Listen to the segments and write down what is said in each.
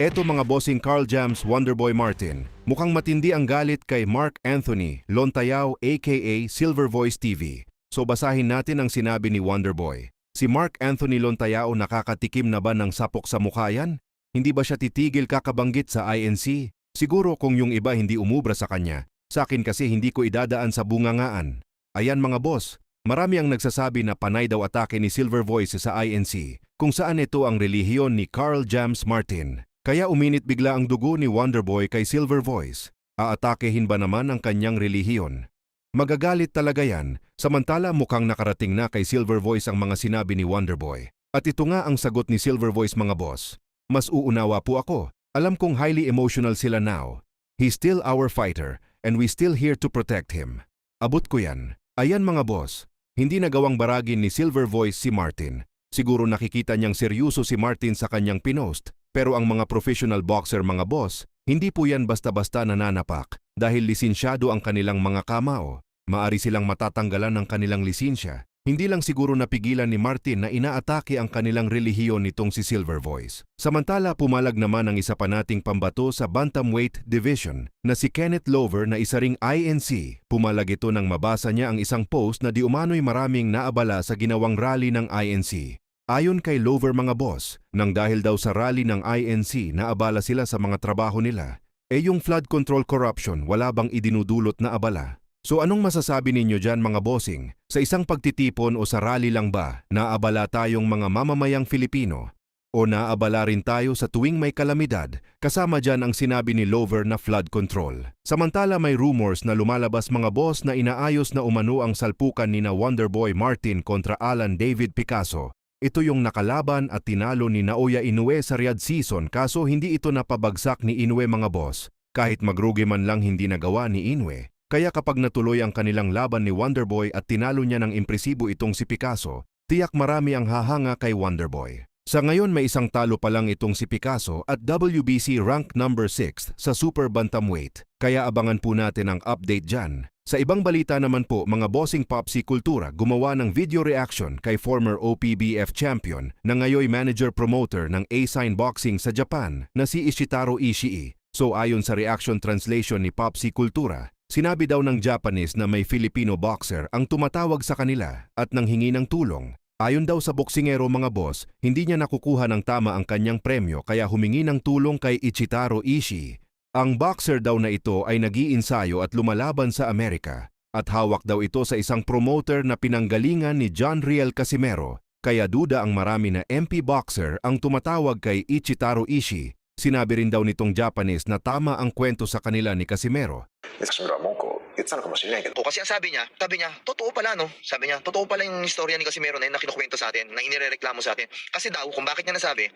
Eto mga bossing Carl Jams Wonderboy Martin, mukhang matindi ang galit kay Mark Anthony Lontayao aka Silver Voice TV. So basahin natin ang sinabi ni Wonderboy. Si Mark Anthony Lontayao nakakatikim na ba ng sapok sa mukha yan? Hindi ba siya titigil kakabanggit sa INC? Siguro kung yung iba hindi umubra sa kanya. Sa akin kasi hindi ko idadaan sa bungangaan. Ayan mga boss, marami ang nagsasabi na panay daw atake ni Silver Voice sa INC, kung saan ito ang relihiyon ni Carl Jams Martin. Kaya uminit bigla ang dugo ni Wonderboy kay Silver Voice. Aatakehin ba naman ang kanyang relihiyon? Magagalit talaga yan, samantala mukhang nakarating na kay Silver Voice ang mga sinabi ni Wonderboy. At ito nga ang sagot ni Silver Voice mga boss. Mas uunawa po ako. Alam kong highly emotional sila now. He's still our fighter, and we still here to protect him. Abot ko yan. Ayan mga boss, hindi nagawang baragin ni Silver Voice si Martin. Siguro nakikita niyang seryoso si Martin sa kanyang pinost. Pero ang mga professional boxer mga boss, hindi po yan basta-basta nananapak dahil lisensyado ang kanilang mga kamao. Maari silang matatanggalan ng kanilang lisensya. Hindi lang siguro napigilan ni Martin na inaatake ang kanilang relihiyon nitong si Silver Voice. Samantala pumalag naman ang isa pa nating pambato sa bantamweight division na si Kenneth Lover na isa ring INC. Pumalag ito nang mabasa niya ang isang post na di umano'y maraming naabala sa ginawang rally ng INC. Ayon kay Lover mga boss, nang dahil daw sa rally ng INC naabala sila sa mga trabaho nila, yung flood control corruption wala bang idinudulot na abala? So anong masasabi ninyo dyan mga bossing? Sa isang pagtitipon o sa rally lang ba, naabala tayong mga mamamayang Filipino? O naabala rin tayo sa tuwing may kalamidad, kasama dyan ang sinabi ni Lover na flood control. Samantala may rumors na lumalabas mga boss na inaayos na umano ang salpukan ni na Wonderboy Martin kontra Alan David Picasso. Ito yung nakalaban at tinalo ni Naoya Inoue sa Riyadh season kaso hindi ito napabagsak ni Inoue mga boss. Kahit magrugi man lang hindi nagawa ni Inoue. Kaya kapag natuloy ang kanilang laban ni Wonderboy at tinalo niya ng impresibo itong si Picasso, tiyak marami ang hahanga kay Wonderboy. Sa ngayon may isang talo pa lang itong si Picasso at WBC rank number 6 sa Super Bantamweight. Kaya abangan po natin ang update dyan. Sa ibang balita naman po, mga bossing Popsi Kultura gumawa ng video reaction kay former OPBF champion na ngayoy manager-promoter ng A-Sign Boxing sa Japan na si Ishitaro Ishii. So ayon sa reaction translation ni Popsi Kultura, sinabi daw ng Japanese na may Filipino boxer ang tumatawag sa kanila at nanghingi ng tulong. Ayon daw sa boksingero mga boss, hindi niya nakukuha ng tama ang kanyang premyo kaya humingi ng tulong kay Ishitaro Ishii. Ang boxer daw na ito ay nag-iinsayo at lumalaban sa Amerika at hawak daw ito sa isang promoter na pinanggalingan ni John Riel Casimero kaya duda ang marami na MP boxer ang tumatawag kay Ishitaro Ishii. Sinabi rin daw nitong Japanese na tama ang kwento sa kanila ni Casimero. Kasi ang sabi niya, totoo pala no? Sabi niya, totoo pala yung istorya ni Casimero na yun na kinukwento sa atin, na inirereklamo sa atin. Kasi daw, kung bakit niya nasabi,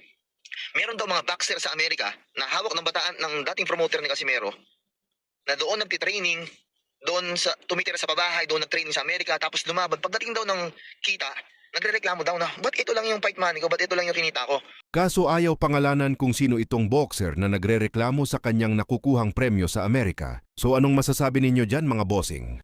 meron daw mga boxer sa Amerika na hawak ng bataan ng dating promoter ni Casimero na doon nagtitraining, doon sa tumitira sa pabahay, doon nagtraining sa Amerika, tapos lumaban. Pagdating daw ng kita, nagrereklamo daw na, ba't ito lang yung fight money ko, ba't ito lang yung kinita ko? Kaso ayaw pangalanan kung sino itong boxer na nagrereklamo sa kanyang nakukuhang premyo sa Amerika. So anong masasabi ninyo dyan mga bossing?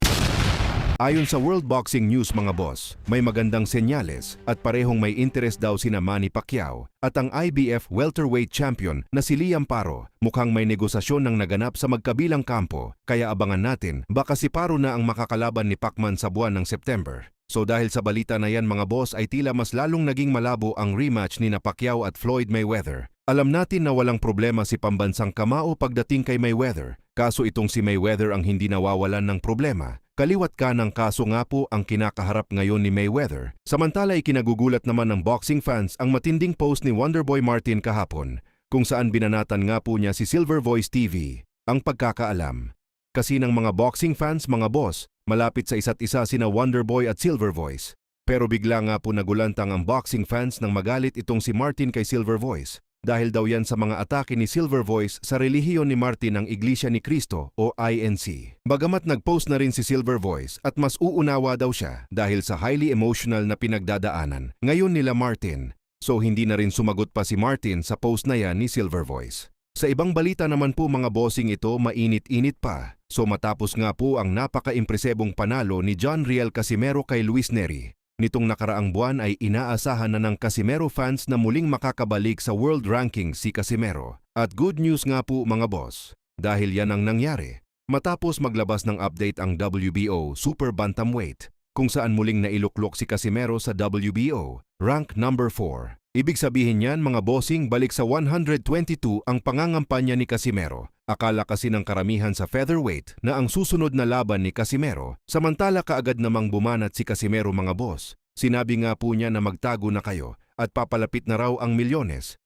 Ayon sa World Boxing News mga boss, may magandang senyales at parehong may interest daw sina Manny Pacquiao at ang IBF welterweight champion na si Liam Paro. Mukhang may negosasyon ng naganap sa magkabilang kampo, kaya abangan natin baka si Paro na ang makakalaban ni Pacman sa buwan ng September. So dahil sa balita na yan mga boss ay tila mas lalong naging malabo ang rematch ni na Pacquiao at Floyd Mayweather. Alam natin na walang problema si pambansang kamao pagdating kay Mayweather, kaso itong si Mayweather ang hindi nawawalan ng problema. Kaliwat ka ng kaso nga po ang kinakaharap ngayon ni Mayweather. Samantala ikinagugulat naman ng boxing fans ang matinding post ni Wonderboy Martin kahapon, kung saan binanatan nga po niya si Silver Voice TV. Ang pagkakaalam. Kasi ng mga boxing fans mga boss, malapit sa isa't isa sina Wonderboy at Silver Voice. Pero bigla nga po nagulantang ang boxing fans nang magalit itong si Martin kay Silver Voice. Dahil daw yan sa mga atake ni Silver Voice sa relihiyon ni Martin ng Iglesia ni Cristo o INC. Bagamat nag-post na rin si Silver Voice at mas uunawa daw siya dahil sa highly emotional na pinagdadaanan ngayon nila Martin. So hindi na rin sumagot pa si Martin sa post na yan ni Silver Voice. Sa ibang balita naman po mga bossing ito mainit-init pa. So matapos nga po ang napaka-impresebong panalo ni John Riel Casimero kay Luis Neri. Nitong nakaraang buwan ay inaasahan na ng Casimero fans na muling makakabalik sa world ranking si Casimero. At good news nga po mga boss, dahil yan ang nangyari. Matapos maglabas ng update ang WBO Super Bantamweight, kung saan muling nailuklok si Casimero sa WBO, rank number 4. Ibig sabihin niyan mga bossing balik sa 122 ang pangangampanya ni Casimero. Akala kasi ng karamihan sa featherweight na ang susunod na laban ni Casimero, samantala kaagad namang bumanat si Casimero mga boss. Sinabi nga po niya na magtago na kayo at papalapit na raw ang milyones